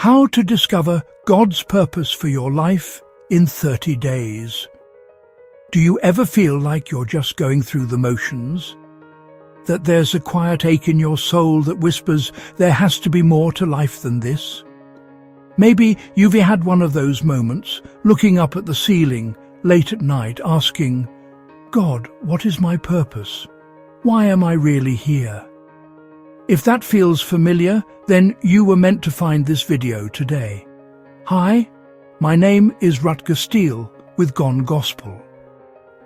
How to discover God's purpose for your life in 30 days. Do you ever feel like you're just going through the motions? That there's a quiet ache in your soul that whispers there has to be more to life than this? Maybe you've had one of those moments, looking up at the ceiling late at night, asking, God, what is my purpose? Why am I really here? If that feels familiar, then you were meant to find this video today. Hi, my name is Rutger Steele with Gone Gospel.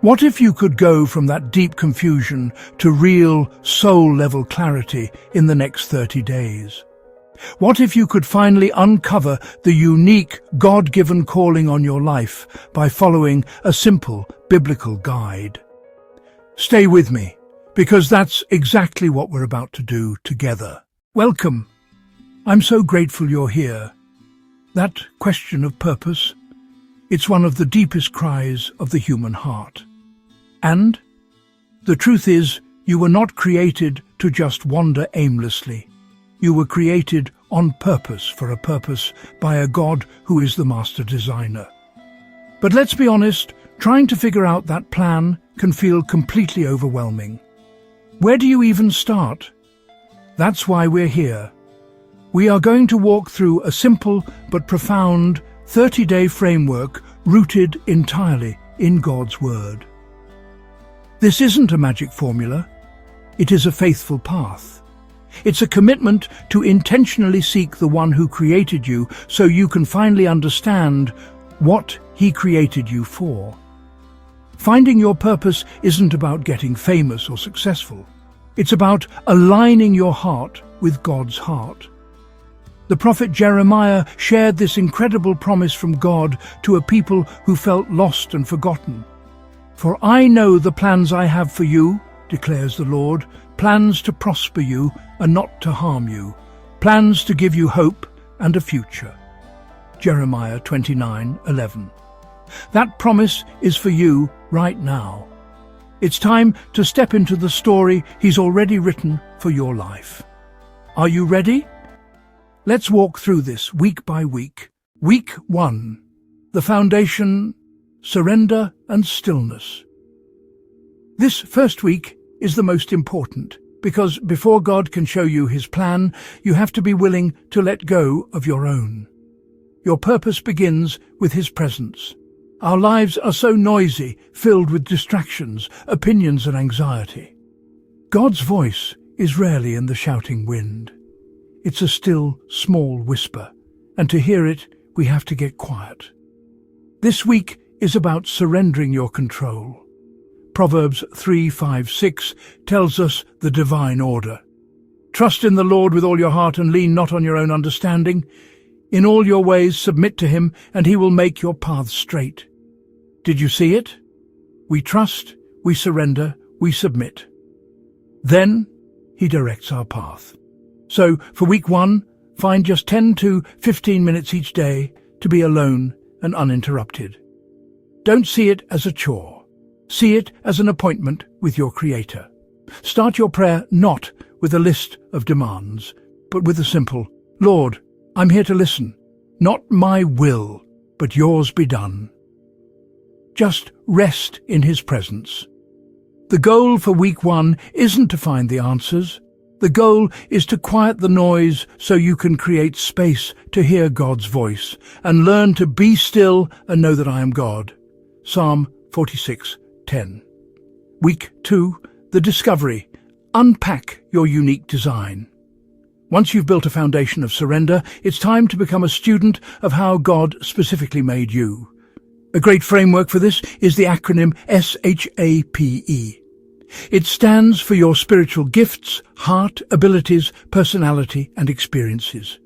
What if you could go from that deep confusion to real soul-level clarity in the next 30 days? What if you could finally uncover the unique God-given calling on your life by following a simple biblical guide? Stay with me, because that's exactly what we're about to do together. Welcome. I'm so grateful you're here. That question of purpose, it's one of the deepest cries of the human heart. And the truth is, you were not created to just wander aimlessly. You were created on purpose for a purpose by a God who is the master designer. But let's be honest, trying to figure out that plan can feel completely overwhelming. Where do you even start? That's why we're here. We are going to walk through a simple but profound 30-day framework rooted entirely in God's Word. This isn't a magic formula. It is a faithful path. It's a commitment to intentionally seek the one who created you so you can finally understand what he created you for. Finding your purpose isn't about getting famous or successful. It's about aligning your heart with God's heart. The prophet Jeremiah shared this incredible promise from God to a people who felt lost and forgotten. For I know the plans I have for you, declares the Lord, plans to prosper you and not to harm you, plans to give you hope and a future. Jeremiah 29:11. That promise is for you right now. It's time to step into the story He's already written for your life. Are you ready? Let's walk through this week by week. Week 1. The foundation, surrender and stillness. This first week is the most important because before God can show you His plan, you have to be willing to let go of your own. Your purpose begins with His presence. Our lives are so noisy, filled with distractions, opinions and anxiety. God's voice is rarely in the shouting wind. It's a still, small whisper, and to hear it, we have to get quiet. This week is about surrendering your control. Proverbs 3:5-6 tells us the divine order. Trust in the Lord with all your heart and lean not on your own understanding. In all your ways submit to Him, and He will make your paths straight. Did you see it? We trust, we surrender, we submit. Then He directs our path. So for week 1, find just 10 to 15 minutes each day to be alone and uninterrupted. Don't see it as a chore. See it as an appointment with your Creator. Start your prayer not with a list of demands, but with a simple, Lord, I'm here to listen. Not my will, but yours be done. Just rest in His presence. The goal for week 1 isn't to find the answers. The goal is to quiet the noise so you can create space to hear God's voice and learn to be still and know that I am God. Psalm 46:10. Week 2, the discovery. Unpack your unique design. Once you've built a foundation of surrender, it's time to become a student of how God specifically made you. A great framework for this is the acronym S.H.A.P.E. It stands for your spiritual gifts, heart, abilities, personality, and experiences.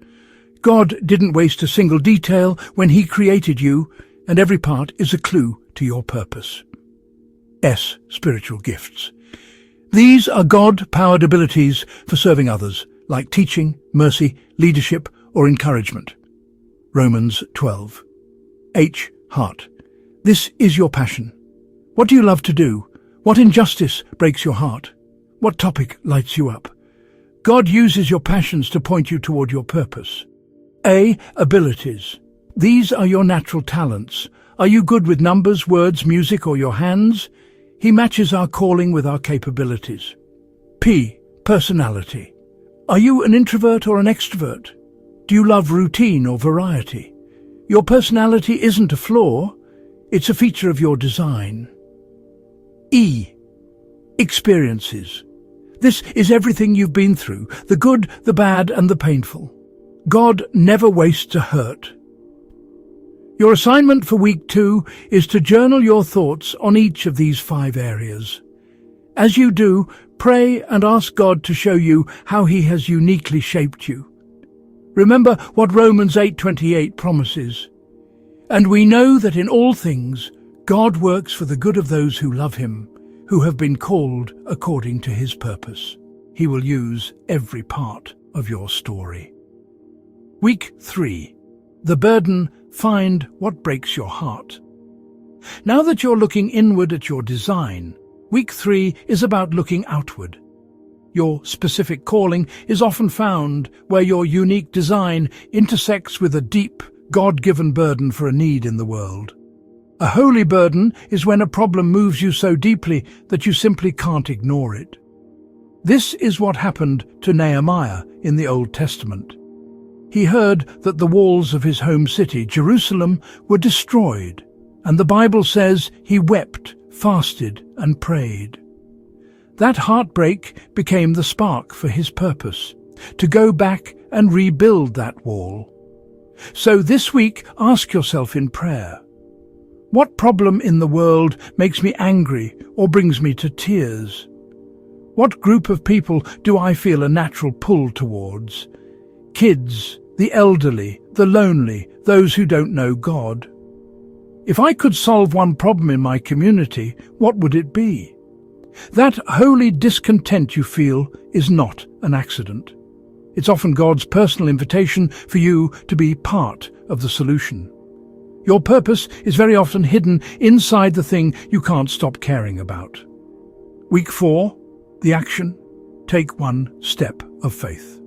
God didn't waste a single detail when He created you, and every part is a clue to your purpose. S. Spiritual gifts. These are God-powered abilities for serving others, like teaching, mercy, leadership, or encouragement. Romans 12. H. Heart. This is your passion. What do you love to do? What injustice breaks your heart? What topic lights you up? God uses your passions to point you toward your purpose. A. Abilities. These are your natural talents. Are you good with numbers, words, music, or your hands? He matches our calling with our capabilities. P. Personality. Are you an introvert or an extrovert? Do you love routine or variety? Your personality isn't a flaw, it's a feature of your design. E. Experiences. This is everything you've been through, the good, the bad, and the painful. God never wastes a hurt. Your assignment for week 2 is to journal your thoughts on each of these 5 areas. As you do, pray and ask God to show you how He has uniquely shaped you. Remember what Romans 8:28 promises. And we know that in all things God works for the good of those who love Him, who have been called according to His purpose. He will use every part of your story. Week 3. The burden, find what breaks your heart. Now that you're looking inward at your design, week 3 is about looking outward. Your specific calling is often found where your unique design intersects with a deep, God-given burden for a need in the world. A holy burden is when a problem moves you so deeply that you simply can't ignore it. This is what happened to Nehemiah in the Old Testament. He heard that the walls of his home city, Jerusalem, were destroyed, and the Bible says he wept, fasted, and prayed. That heartbreak became the spark for his purpose, to go back and rebuild that wall. So this week, ask yourself in prayer, what problem in the world makes me angry or brings me to tears? What group of people do I feel a natural pull towards? Kids, the elderly, the lonely, those who don't know God. If I could solve one problem in my community, what would it be? That holy discontent you feel is not an accident. It's often God's personal invitation for you to be part of the solution. Your purpose is very often hidden inside the thing you can't stop caring about. Week 4, the action, take one step of faith.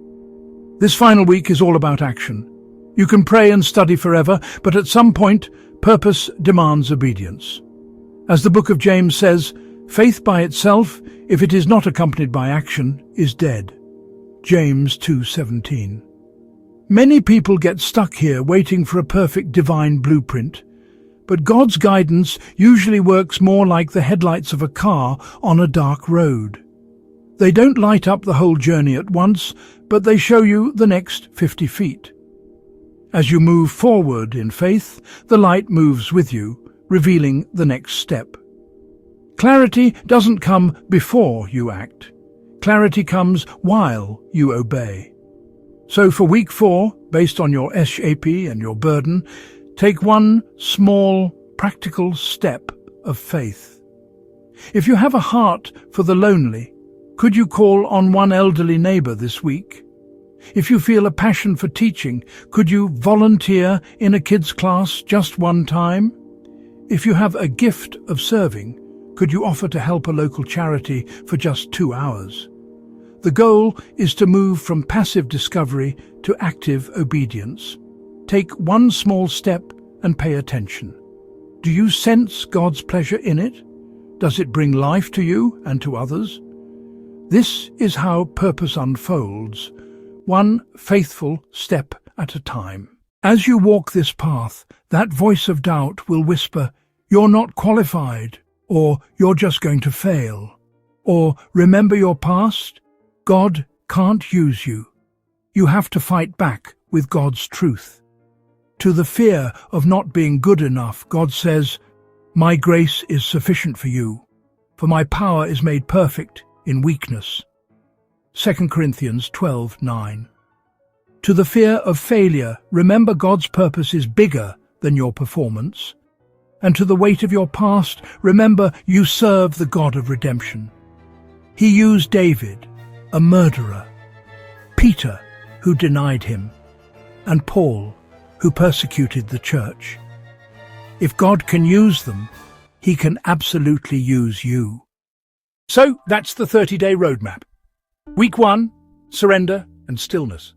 This final week is all about action. You can pray and study forever, but at some point, purpose demands obedience. As the book of James says, faith by itself, if it is not accompanied by action, is dead. James 2:17. Many people get stuck here waiting for a perfect divine blueprint, but God's guidance usually works more like the headlights of a car on a dark road. They don't light up the whole journey at once, but they show you the next 50 feet. As you move forward in faith, the light moves with you, revealing the next step. Clarity doesn't come before you act. Clarity comes while you obey. So for week 4, based on your S.H.A.P.E and your burden, take one small, practical step of faith. If you have a heart for the lonely, could you call on one elderly neighbor this week? If you feel a passion for teaching, could you volunteer in a kids' class just one time? If you have a gift of serving, could you offer to help a local charity for just 2 hours? The goal is to move from passive discovery to active obedience. Take one small step and pay attention. Do you sense God's pleasure in it? Does it bring life to you and to others? This is how purpose unfolds, one faithful step at a time. As you walk this path, that voice of doubt will whisper, "You're not qualified," or "You're just going to fail," or "Remember your past? God can't use you." You have to fight back with God's truth. To the fear of not being good enough, God says, "My grace is sufficient for you, for my power is made perfect in weakness." 2 Corinthians 12:9. To the fear of failure, remember God's purpose is bigger than your performance. And to the weight of your past, remember you serve the God of redemption. He used David, a murderer, Peter, who denied him, and Paul, who persecuted the church. If God can use them, He can absolutely use you. So that's the 30-day roadmap. Week 1, surrender and stillness.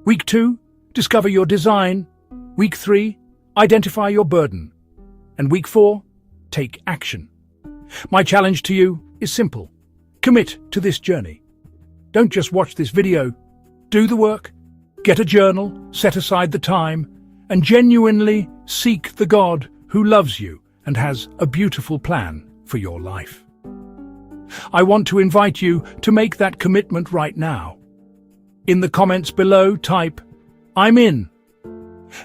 Week 2, discover your design. Week 3, identify your burden. And week 4, take action. My challenge to you is simple. Commit to this journey. Don't just watch this video. Do the work. Get a journal, set aside the time, and genuinely seek the God who loves you and has a beautiful plan for your life. I want to invite you to make that commitment right now. In the comments below, type, "I'm in."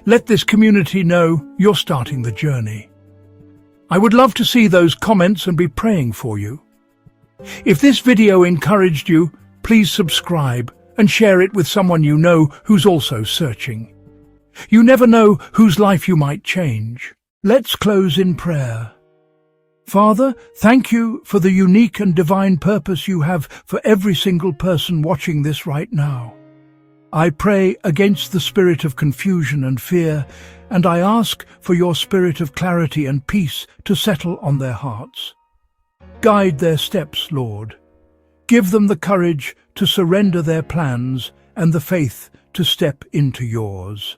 Let this community know you're starting the journey. I would love to see those comments and be praying for you. If this video encouraged you, please subscribe and share it with someone you know who's also searching. You never know whose life you might change. Let's close in prayer. Father, thank you for the unique and divine purpose you have for every single person watching this right now. I pray against the spirit of confusion and fear, and I ask for your spirit of clarity and peace to settle on their hearts. Guide their steps, Lord. Give them the courage to surrender their plans and the faith to step into yours.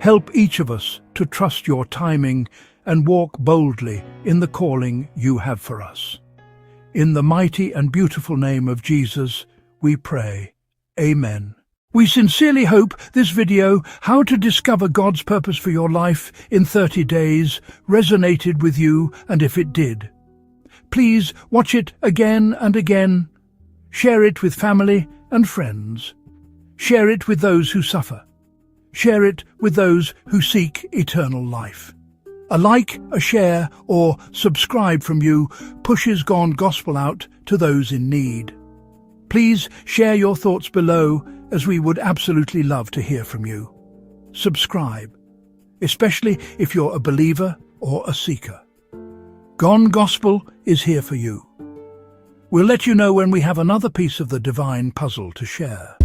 Help each of us to trust your timing and walk boldly in the calling you have for us. In the mighty and beautiful name of Jesus, we pray. Amen. We sincerely hope this video, How to Discover God's Purpose for Your Life in 30 Days, resonated with you, and if it did, please watch it again and again. Share it with family and friends. Share it with those who suffer. Share it with those who seek eternal life. A like, a share, or subscribe from you pushes Gone Gospel out to those in need. Please share your thoughts below, as we would absolutely love to hear from you. Subscribe, especially if you're a believer or a seeker. Gone Gospel is here for you. We'll let you know when we have another piece of the divine puzzle to share.